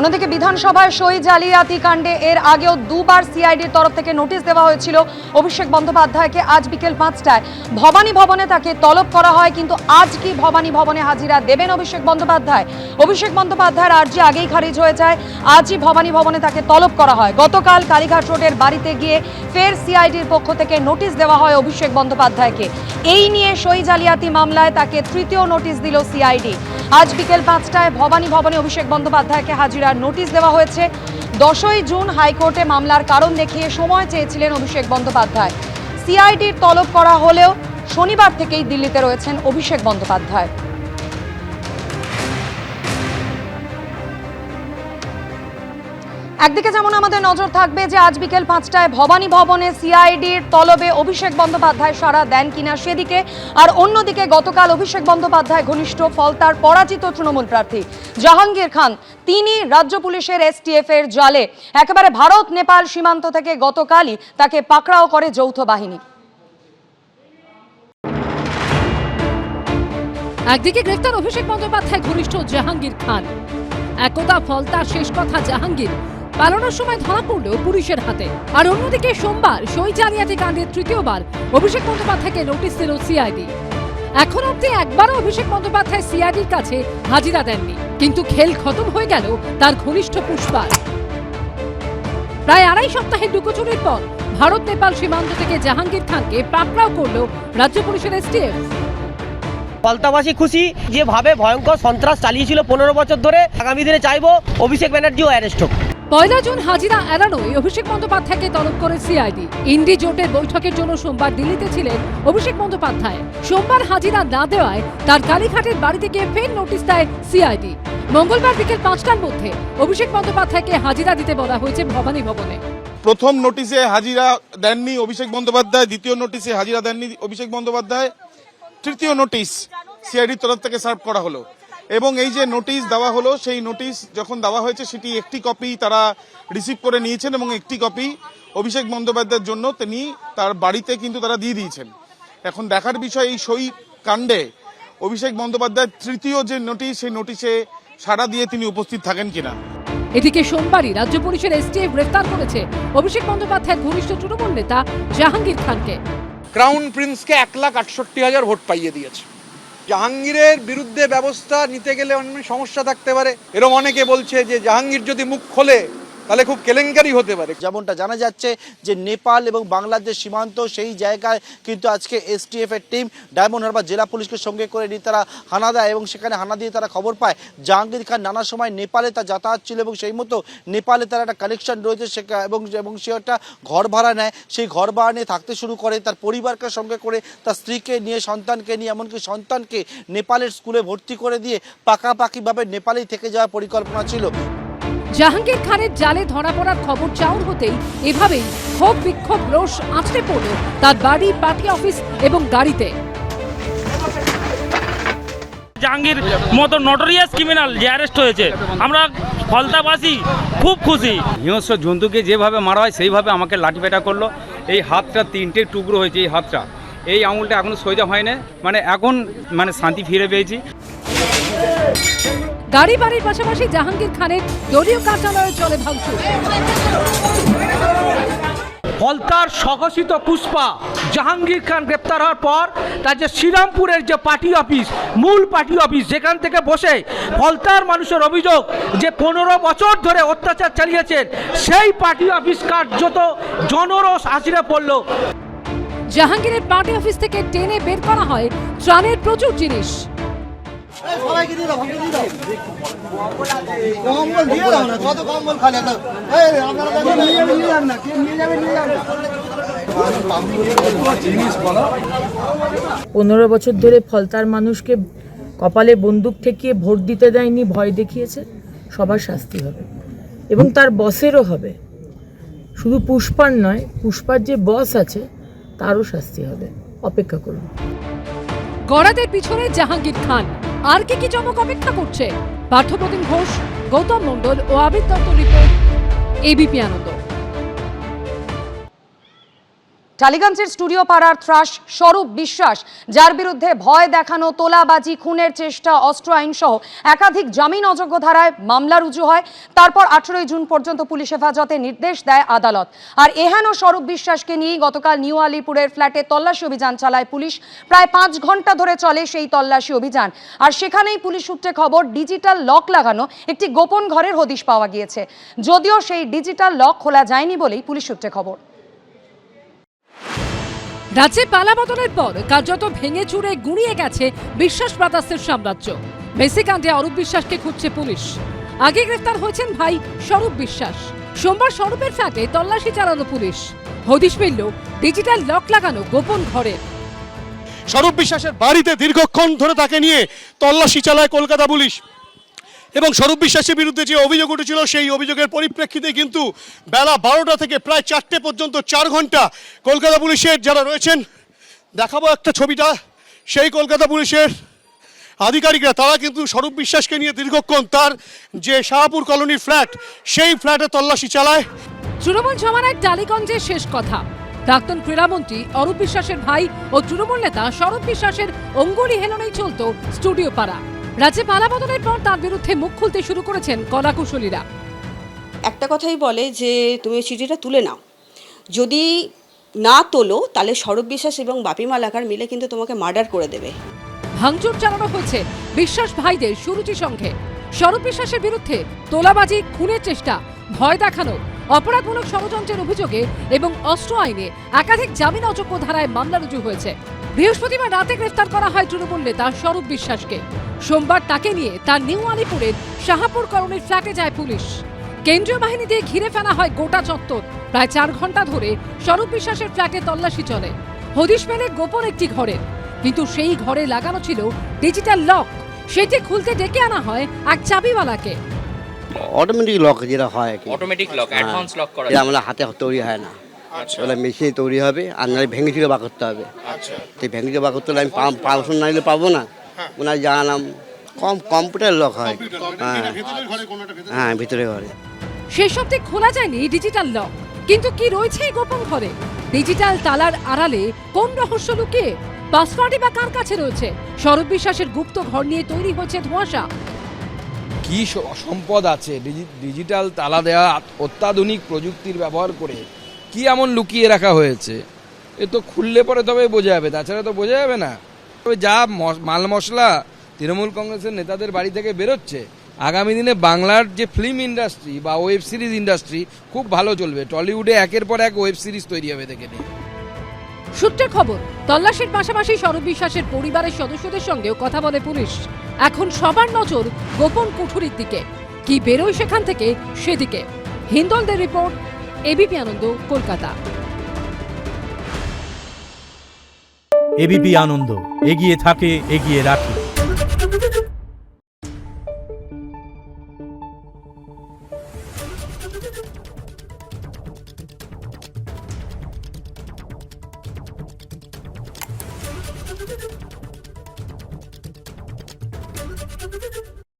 অন্যদিকে বিধানসভায় সই জালিয়াতি কাণ্ডে এর আগেও দুবার সিআইডির তরফ থেকে নোটিশ দেওয়া হয়েছিল অভিষেক বন্দ্যোপাধ্যায়কে। আজ বিকেল 5টায় ভবানী ভবনে তাকে তলব করা হয়, কিন্তু আজ কি ভবানী ভবনে হাজিরা দেবেন অভিষেক বন্দ্যোপাধ্যায়? অভিষেক বন্দ্যোপাধ্যায়ের আর্জি আগেই খারিজ হয়ে যায়, আজই ভবানী ভবনে তাকে তলব করা হয়। গতকাল কালীঘাট রোডের বাড়িতে গিয়ে ফের সিআইডির পক্ষ থেকে নোটিশ দেওয়া হয় অভিষেক বন্দ্যোপাধ্যায়কে। এই নিয়ে সই জালিয়াতি মামলায় তাকে তৃতীয় নোটিশ দিল সিআইডি। আজ বিকেল 5টায় ভবানী ভবনে অভিষেক বন্দ্যোপাধ্যায়কে হাজিরার নোটিশ দেওয়া হয়েছে। 10ই জুন হাইকোর্টে মামলার কারণ দেখিয়ে সময় চেয়েছিলেন অভিষেক বন্দ্যোপাধ্যায়। সিআইডির তলব করা হলেও শনিবার থেকেই দিল্লিতে রয়েছেন অভিষেক বন্দ্যোপাধ্যায়। একদিকে যেমন আমাদের নজর থাকবে যে আজ বিকেল 5টায় ভবানী ভবনে সিআইডির তলবে অভিষেক বন্দ্যোপাধ্যায় সাড়া দেন কিনা সেদিকে, আর অন্যদিকে গতকাল অভিষেক বন্দ্যোপাধ্যায় ঘনিষ্ঠ ফলতার পরাজিত তৃণমূল প্রার্থী জাহাঙ্গীর খান, তিনি রাজ্য পুলিশের এসটিএফ এর জালে একেবারে ভারত নেপাল সীমান্ত থেকে গতকালই তাকে পাকড়াও করে যৌথ বাহিনী। একদিকে গ্রেফতার অভিষেক বন্দ্যোপাধ্যায় ঘনিষ্ঠ জাহাঙ্গীর খান, একদা ফলতার শেষ কথা জাহাঙ্গীর পালানোর সময় ধরা পড়লেও পুলিশের হাতে। আর অন্যদিকে সোমবার সই জালিয়াতি কাণ্ডের তৃতীয়বার অভিষেক বন্দ্যোপাধ্যায়কে নোটিশ দিল সিআইডি। এখন অব্দি একবারও অভিষেক বন্দ্যোপাধ্যায় সিআইডির কাছে হাজিরা দেননি, কিন্তু খেল খতম হয়ে গেল তার ঘনিষ্ঠ পুষ্পার। প্রায় 2.5 সপ্তাহের লুকোচুরির পর ভারত নেপাল সীমান্ত থেকে জাহাঙ্গীর খানকে পাকড়াও করল রাজ্য পুলিশের এসটিএফ। ফলতাবাসী খুশি, যেভাবে ভয়ঙ্কর সন্ত্রাস চালিয়েছিল 15 বছর ধরে, আগামী দিনে চাইবো অভিষেক ব্যানার্জিও অ্যারেস্ট হোক। 1 জুন হাজিরা এড়ানোয় অভিষেক বন্দ্যোপাধ্যায়কে তলব করে সিআইডি। ইন্ডি জোটের বৈঠকের জন্য সোমবার দিল্লিতে ছিলেন অভিষেক বন্দ্যোপাধ্যায়। সোমবার হাজিরা না দেওয়ায় তার কালীঘাটের বাড়িতে গিয়ে ফের নোটিশ দেয় সিআইডি। মঙ্গলবার বিকেল 5টার মধ্যে অভিষেক বন্দ্যোপাধ্যায়কে হাজিরা দিতে বলা হয়েছে ভবানী ভবনে। প্রথম নোটিশে হাজিরা দেননি অভিষেক বন্দ্যোপাধ্যায়, দ্বিতীয় নোটিশে হাজিরা দেননি অভিষেক বন্দ্যোপাধ্যায়, তৃতীয় নোটিশ সিআইডির তরফ থেকে সার্ভ করা হলো। এবং এই যে নোটিশ দেওয়া হলো, সেই নোটিশ যখন দেওয়া হয়েছে সেটি একটি কপি তারা রিসিভ করে নিয়েছেন এবং একটি কপি অভিষেক বন্দ্যোপাধ্যায়ের জন্য তিনি তার বাড়িতে কিন্তু তারা দিয়ে দিয়েছেন। এখন দেখার বিষয় এই সই কাণ্ডে অভিষেক বন্দ্যোপাধ্যায়ের তৃতীয় যে নোটিশ, সেই নোটিশে সাড়া দিয়ে তিনি উপস্থিত থাকেন কিনা। এদিকে সোমবারই রাজ্য পুলিশের এসটিএফ গ্রেফতার করেছে অভিষেক বন্দ্যোপাধ্যায়ের ঘনিষ্ঠ তৃণমূল নেতা জাহাঙ্গীর খানকে। ক্রাউন প্রিন্সকে 1,68,000 ভোট পাইয়ে দিয়েছে। জাহাঙ্গীরের বিরুদ্ধে ব্যবস্থা নিতে গেলে অনেক সমস্যা থাকতে পারে, এরকম অনেকে বলছে যে জাহাঙ্গীর যদি মুখ খোলে তাহলে খুব কেলেঙ্কারি হতে পারে। যেমনটা জানা যাচ্ছে যে নেপাল এবং বাংলাদেশ সীমান্ত, সেই জায়গায় কিন্তু আজকে এসটিএফ এর টিম ডায়মন্ড হারবার জেলা পুলিশকে সঙ্গে করে নিয়ে তারা হানা দেয় এবং সেখানে হানা দিয়ে তারা খবর পায় জাহাঙ্গীর খান নানা সময় নেপালে তার যাতায়াত ছিল এবং সেই মতো নেপালে তার একটা কানেকশন রয়েছে এবং সে একটা ঘর ভাড়া নেয়। সেই ঘর ভাড়া নিয়ে থাকতে শুরু করে, তার পরিবারকে সঙ্গে করে, তার স্ত্রীকে নিয়ে, সন্তানকে নিয়ে, এমনকি সন্তানকে নেপালের স্কুলে ভর্তি করে দিয়ে পাকাপাকিভাবে নেপালেই থেকে যাওয়ার পরিকল্পনা ছিল। জাহাঙ্গীর খানের জালে ধরা পড়ার খবর চাউর হতেই এভাবেই ক্ষোভ বিক্ষোভ রোষ আছড়ে পড়ল তার বাড়ি, পার্টি অফিস এবং গাড়িতে। জাহাঙ্গীর মতো নটোরিয়াস ক্রিমিনাল যে অ্যারেস্ট হয়েছে, আমরা ফলতাবাসী খুব খুশি। হিংস্র জন্তুকে যেভাবে মারা হয় সেইভাবে আমাকে লাঠিপেটা করলো। এই হাতটা 3টে টুকরো হয়েছে, এই হাতটা, এই আঙুলটা এখনো সোজা হয় না, এখন শান্তি ফিরে পেয়েছি। গাড়ি বাড়ির পাশাপাশি জাহাঙ্গীর খানের দলীয় কার্যালয়ে চলে ভাঙচুর। ফলতার স্বঘোষিত পুষ্পা জাহাঙ্গীর খান গ্রেপ্তার হওয়ার পর তার যে শ্রীরামপুরের যে পার্টি অফিস, মূল পার্টি অফিস, যেখান থেকে বসে ফলতার মানুষের অভিযোগ যে 15 বছর ধরে অত্যাচার চালিয়েছেন, সেই পার্টি অফিস কার্যত জনরোষ আছড়ে পড়ল। জাহাঙ্গীরের পার্টি অফিস থেকে টেনে বের করা হয় ত্রাণের প্রচুর জিনিস। পনেরো বছর ধরে ফলতার মানুষকে কপালে বন্দুক ঠেকিয়ে ভোট দিতে দেয়নি, ভয় দেখিয়েছে, সবার শাস্তি হবে এবং তার বসেরও হবে। শুধু পুষ্পার নয়, পুষ্পার যে বস আছে তারও শাস্তি হবে। অপেক্ষা করুন। গড়াদের পিছনে জাহাঙ্গীর খান, আর কি চমক অপেক্ষা করছে? পার্থপ্রতিম ঘোষ, গৌতম মণ্ডল ও আবির দত্ত রিপোর্ট, এবিপি আনন্দ। টালিগঞ্জের স্টুডিও পাড়ার ত্রাস স্বরূপ বিশ্বাস, যার বিরুদ্ধে ভয় দেখানো, তোলাবাজি, খুনের চেষ্টা, অস্ত্র আইন সহ একাধিক জামিন অযোগ্য ধারায় মামলা রুজু হয়। তারপর 18 জুন পর্যন্ত পুলিশ হেফাজতে নির্দেশ দেয় আদালত। আর এহেন স্বরূপ বিশ্বাসকে নিয়ে গতকাল নিউ আলিপুরের ফ্ল্যাটে তল্লাশি অভিযান চালায় পুলিশ। প্রায় 5 ঘন্টা ধরে চলে সেই তল্লাশি অভিযান। আর সেখানেই পুলিশ সূত্রে খবর, ডিজিটাল লক লাগানো একটি গোপন ঘরের হদিশ পাওয়া গিয়েছে। যদিও সেই ডিজিটাল লক খোলা যায়নি বলেই পুলিশ সূত্রে খবর। রাজ্যে পালাবদলের পর কার্যত ভেঙে চুরে গুঁড়িয়ে গেছে বিশ্বাস ব্রাদার্সের সাম্রাজ্য। মেসি কাণ্ডে অরূপ বিশ্বাসকে খুঁজছে পুলিশ। আগে গ্রেফতার হয়েছেন ভাই স্বরূপ বিশ্বাস। সোমবার স্বরূপের ফ্ল্যাটে তল্লাশি চালানো পুলিশ। হদিশ মিলল ডিজিটাল লক লাগানো গোপন ঘরে। স্বরূপ বিশ্বাসের বাড়িতে দীর্ঘক্ষণ ধরে তাকে নিয়ে তল্লাশি চালায় কলকাতা পুলিশ এবং স্বরূপ বিশ্বাসের বিরুদ্ধে যে অভিযোগ উঠেছিল সেই অভিযোগের পরিপ্রেক্ষিতে কিন্তু বেলা 12টা থেকে প্রায় 4টে পর্যন্ত 4 ঘন্টা কলকাতা পুলিশের যারা রয়েছেন, দেখাবো একটা ছবিটা, সেই কলকাতা পুলিশের আধিকারিকরা তারা কিন্তু স্বরূপ বিশ্বাসকে নিয়ে দীর্ঘক্ষণ তার যে শাহপুর কলোনির ফ্ল্যাট সেই ফ্ল্যাটে তল্লাশি চালায়। তৃণমূল জমানায় টালিগঞ্জের শেষ কথা। প্রাক্তন ক্রীড়ামন্ত্রী অরূপ বিশ্বাসের ভাই ও তৃণমূল নেতা স্বরূপ বিশ্বাসের অঙ্গুলি হেলনেই চলত স্টুডিও পাড়া। রাজ্যে পালাবদলের পর তার বিরুদ্ধে মুখ খুলতে শুরু করেছেন কলাকুশলীরা। একটা কথাই বলে যে তুমি চিঠিটা তুলে নাও, যদি না তোলো তাহলে স্বরূপ বিশ্বাস এবং বাপি মালাকার মিলে কিন্তু তোমাকে মার্ডার করে দেবে। ভাঙচুর চালানো হয়েছে বিশ্বাস ভাইদের সুরুচি সংঘে। স্বরূপ বিশ্বাসের বিরুদ্ধে তোলাবাজি, খুনের চেষ্টা, ভয় দেখানো, অপরাধমূলক ষড়যন্ত্রের অভিযোগে এবং অস্ত্র আইনে একাধিক জামিন অযোগ্য ধারায় মামলা রুজু হয়েছে। বৃহস্পতিবার রাতে গ্রেফতার করা হয় তৃণমূল নেতা স্বরূপ বিশ্বাসকে। সোমবার তাকে নিয়ে তার নিউ আলিপুরের শাহপুর কলোনির ফ্ল্যাটে যায় পুলিশ। কেন্দ্রীয় বাহিনী দিয়ে ঘিরে ফেলা হয় গোটা চত্বর। প্রায় 4 ঘন্টা ধরে স্বরূপ বিশ্বাসের ফ্ল্যাটে তল্লাশি চলে। হদিশ মেলে গোপন একটি ঘরের, কিন্তু সেই ঘরে লাগানো ছিল ডিজিটাল লক। সেটি খুলতে ডেকে আনা হয় এক চাবিওয়ালাকে। অটোমেটিক লক যেটা হয়, অটোমেটিক লক, অ্যাডভান্স লক করা, এটা আমরা হাতে তৈরি হয় না, ওটা মেশিনে তৈরি হবে। আর নাহলে ভেঙে চুরে বার করতে হবে। তো ভেঙে চুরে বার করতে হলে আমি পারসন নাইলে পাবো না, ওনার জানালাম কম্পিউটার লক হয়। হ্যাঁ, ভিতরে ঘরে। শেষ অবধি খোলা যায়নি ডিজিটাল লক, কিন্তু কি রয়েছে এই গোপন ঘরে? ডিজিটাল তালার আড়ালে কোন রহস্য লুকিয়ে? পাসওয়ার্ডই বা কার কাছে রয়েছে? স্বরূপ বিশ্বাসের গুপ্ত ঘর নিয়ে তৈরি হয়েছে ধোঁয়াশা। কি সম্পদ আছে ডিজিটাল তালা দেওয়া অত্যাধুনিক প্রযুক্তির ব্যবহার করে? কি এমন লুকিয়ে রাখা হয়েছে? এ তো খুললে পরে তবে বোঝা যাবে, তাছাড়া তো বোঝা যাবে না। তবে যা মাল মশলা তৃণমূল কংগ্রেসের নেতাদের বাড়ি থেকে বেরোচ্ছে, আগামী দিনে বাংলার যে ফিল্ম ইন্ডাস্ট্রি বা ওয়েব সিরিজ ইন্ডাস্ট্রি খুব ভালো চলবে। টলিউডে একের পর এক ওয়েব সিরিজ তৈরি হবে দেখে নিয়ে। সূত্রের খবর, তল্লাশির পাশাপাশি স্বরূপ বিশ্বাসের পরিবারের সদস্যদের সঙ্গেও কথা বলে পুলিশ। এখন সবার নজর গোপন কুঠুরির দিকে। কি বেরোয় সেখান থেকে সেদিকে। হিন্দলদের রিপোর্ট, এবিপি আনন্দ, কলকাতা। এবিপি আনন্দ, এগিয়ে থাকে, এগিয়ে রাখে।